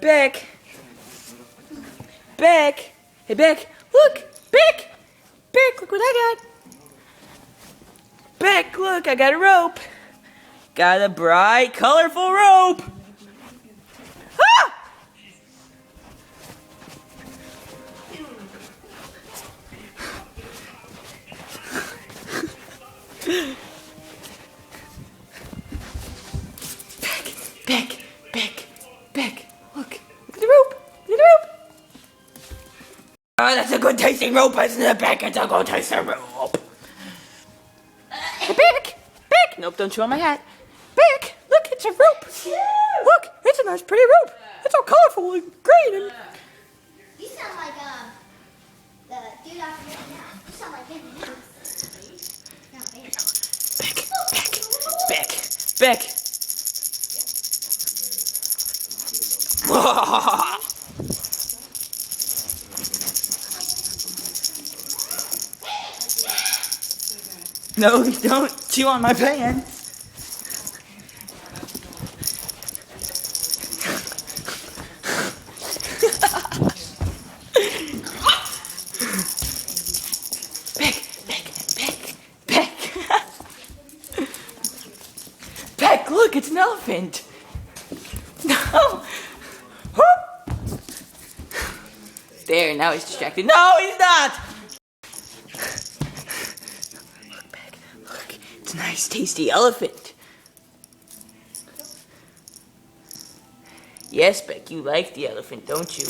Beck. Beck. Hey, Beck. Look. Beck. Beck, look what I got. Beck, look, I got a rope. Got a bright, colorful rope. Ah! Beck, look at the rope, Oh, that's a good tasting rope, isn't it, Beck? It's a good tasting rope. Hey, Beck, nope, don't chew on my hat. Beck, look, it's a rope. Look, it's a nice, pretty rope. It's all colorful and green. And... You sound like the dude off of now. You sound like him. Beck. No, don't chew on my pants. Beck, look, it's an elephant. No. There, now he's distracted. No, he's not. Look, Beck, look, it's a nice, tasty elephant. Yes, Beck, you like the elephant, don't you?